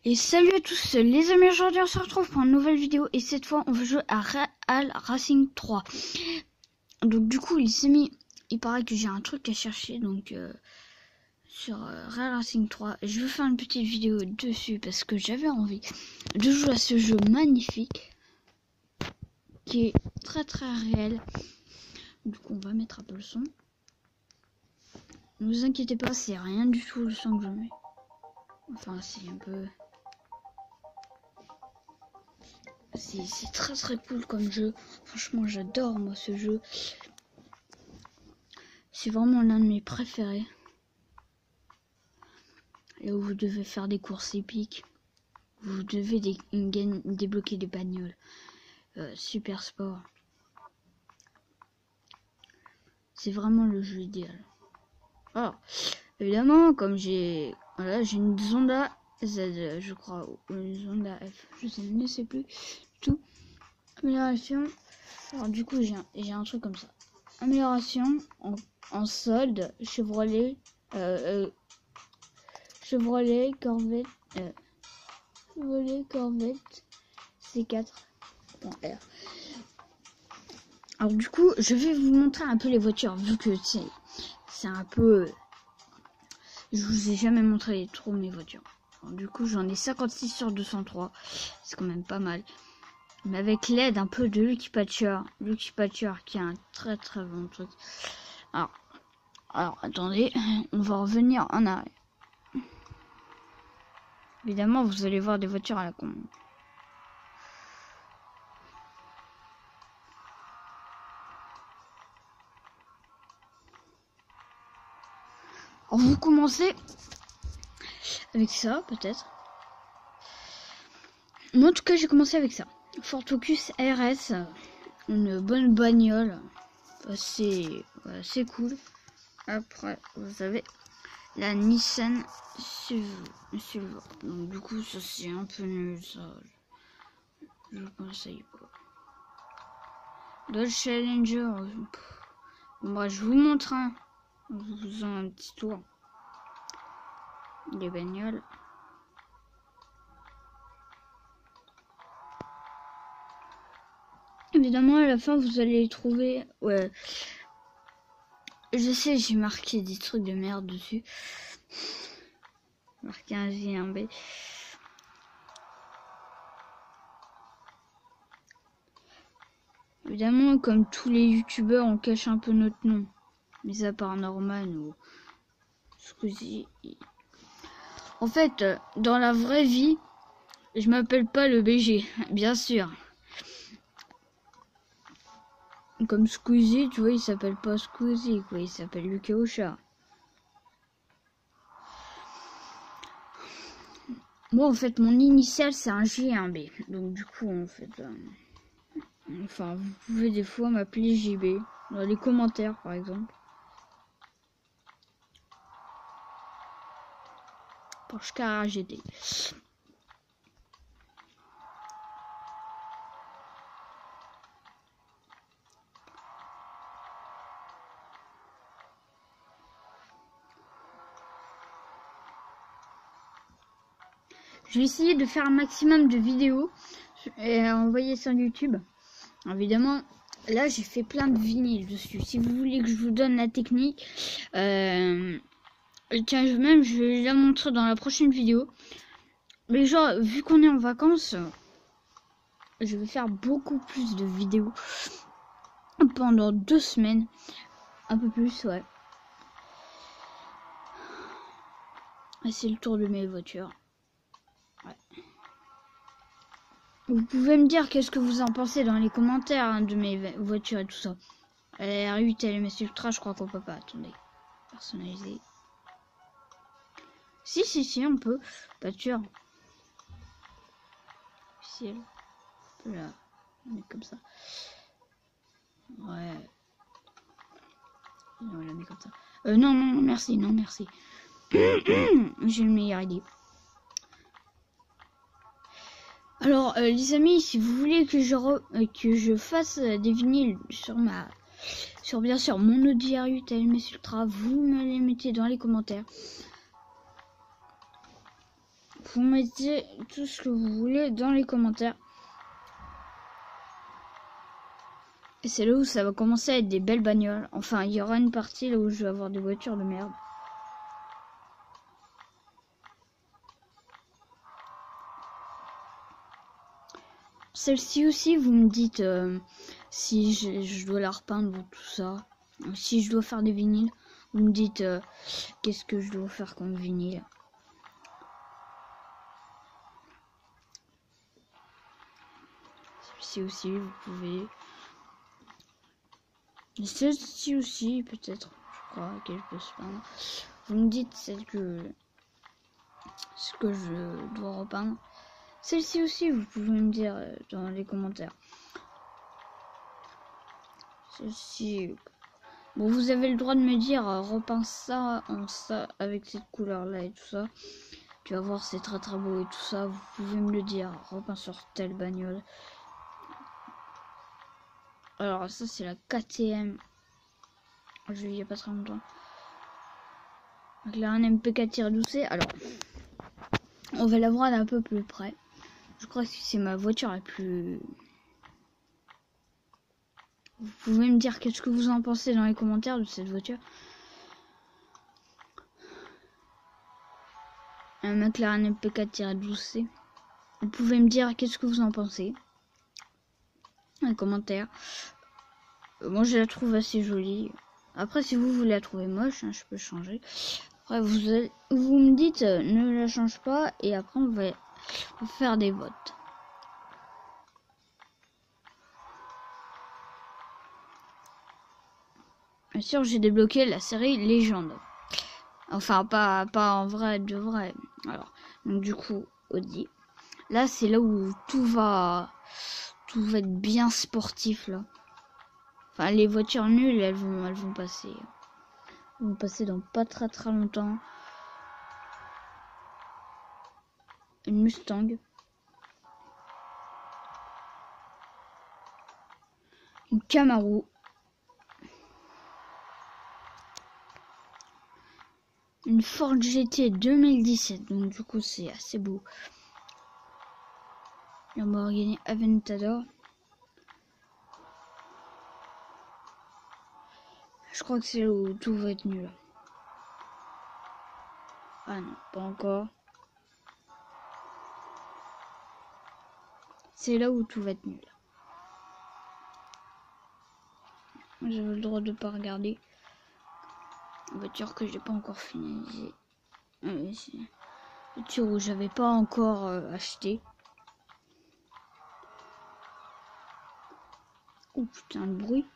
Et salut à tous les amis, aujourd'hui on se retrouve pour une nouvelle vidéo et cette fois on va jouer à Real Racing 3. Donc du coup les amis, il paraît que j'ai un truc à chercher donc sur Real Racing 3. Je vais faire une petite vidéo dessus parce que j'avais envie de jouer à ce jeu magnifique qui est très réel. Du coup on va mettre un peu le son. Ne vous inquiétez pas, c'est rien du tout le son que je mets. Enfin c'est un peu... C'est très cool comme jeu. Franchement, j'adore moi ce jeu. C'est vraiment l'un de mes préférés. Là où vous devez faire des courses épiques. Vous devez débloquer des bagnoles. Super sport. C'est vraiment le jeu idéal. Alors, évidemment, comme j'ai une Zonda Z, je crois, ou une Zonda F, je ne sais plus tout. Amélioration. Alors du coup j'ai un truc comme ça. Amélioration en solde, Chevrolet Corvette C4.R. Alors du coup je vais vous montrer un peu les voitures vu que c'est un peu... Je vous ai jamais montré trop mes voitures. Alors, du coup j'en ai 56 sur 203. C'est quand même pas mal. Mais avec l'aide un peu de Lucky Patcher qui a un très bon truc. Alors attendez, on va revenir en arrière. Évidemment, vous allez voir des voitures à la con. Alors vous commencez avec ça, peut-être. Moi, en tout cas, j'ai commencé avec ça. Ford Focus RS, une bonne bagnole, c'est cool. Après, vous avez la Nissan Silver. Donc du coup, ça c'est un peu nul, ça. Je conseille pas. Dodge Challenger. Moi, je vous montre un. Je vous en un petit tour. Les bagnoles. Évidemment, à la fin, vous allez les trouver. Ouais. Je sais, j'ai marqué des trucs de merde dessus. Marqué un G et un B. Évidemment, comme tous les youtubeurs, on cache un peu notre nom. Mais à part Norman ou Squeezie. En fait, dans la vraie vie, je m'appelle pas le BG, bien sûr. Comme Squeezie, tu vois, il s'appelle pas Squeezie, quoi. Il s'appelle Lucas Ocha. Moi, en fait, mon initial, c'est un G et un B. Donc, du coup, en fait... Enfin, vous pouvez des fois m'appeler JB. Dans les commentaires, par exemple. Porsche Carrera GT. Je vais essayer de faire un maximum de vidéos et envoyer sur YouTube. Évidemment, là j'ai fait plein de vinyles dessus. Si vous voulez que je vous donne la technique, tiens, je vais la montrer dans la prochaine vidéo. Mais genre, vu qu'on est en vacances, je vais faire beaucoup plus de vidéos pendant 2 semaines. Un peu plus, ouais. Et c'est le tour de mes voitures. Ouais. Vous pouvez me dire qu'est-ce que vous en pensez dans les commentaires hein, de mes voitures et tout ça. R8 LMS Ultra, je crois qu'on peut pas. Attendez. Personnaliser. Si, on peut. Voiture. Officiel. On peut la mettre comme ça. Ouais. On la met comme ça. Non, merci, non, merci. J'ai une meilleure idée. Alors, les amis, si vous voulez que je fasse des vinyles sur bien sûr mon Audi R8 LMS Ultra, vous me les mettez dans les commentaires. vous mettez tout ce que vous voulez dans les commentaires. Et c'est là où ça va commencer à être des belles bagnoles. Enfin, il y aura une partie là où je vais avoir des voitures de merde. Celle-ci aussi, vous me dites si je dois la repeindre ou tout ça. Si je dois faire des vinyles, vous me dites qu'est-ce que je dois faire comme vinyle. Celle-ci aussi, vous pouvez. Celle-ci aussi, peut-être, je crois qu'elle peut se peindre. Vous me dites ce que je dois repeindre. Celle-ci aussi, vous pouvez me dire dans les commentaires. Celle-ci. Bon, vous avez le droit de me dire repeins ça en ça avec cette couleur-là et tout ça. Tu vas voir, c'est très très beau et tout ça. Vous pouvez me le dire. Repeins sur telle bagnole. Alors ça c'est la KTM. Je l'ai il n'y a pas très longtemps. Donc là un MP4-12C. Alors on va la voir d'un peu plus près. Je crois que c'est ma voiture la plus... Vous pouvez me dire qu'est-ce que vous en pensez dans les commentaires de cette voiture. Un McLaren MP4-12C. Vous pouvez me dire qu'est-ce que vous en pensez dans les commentaires. Moi je la trouve assez jolie. Après si vous la trouvez moche, hein, je peux changer. Après vous me dites ne la change pas et après on va faire des votes. Bien sûr j'ai débloqué la série Légende. Enfin pas en vrai de vrai. Alors donc du coup Audi. Là c'est là où tout va être bien sportif là. Enfin les voitures nulles elles vont passer. Elles vont passer dans pas très très longtemps. Une Mustang. Une Camaro. Une Ford GT 2017, donc du coup c'est assez beau. Lamborghini Aventador. Je crois que c'est là où tout va être nul. Ah non, pas encore. C'est là où tout va être nul. J'avais le droit de pas regarder. Voiture que j'ai pas encore finalisée. Voiture où j'avais pas encore acheté. Oh putain, le bruit.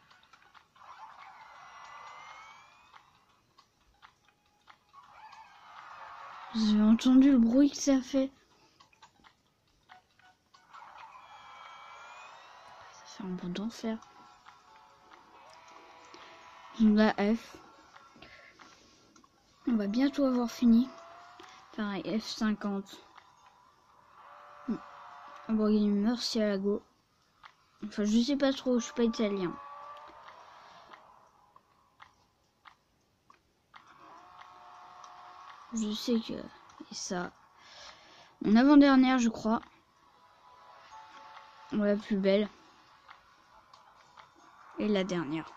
Vous avez entendu le bruit que ça fait? Ça fait un bon d'enfer. La F. On va bientôt avoir fini. Pareil, F50. Lamborghini Murcielago. Enfin, je sais pas trop, je suis pas italien. Je sais que... Et ça... Mon avant-dernière, je crois. La plus belle. Et la dernière.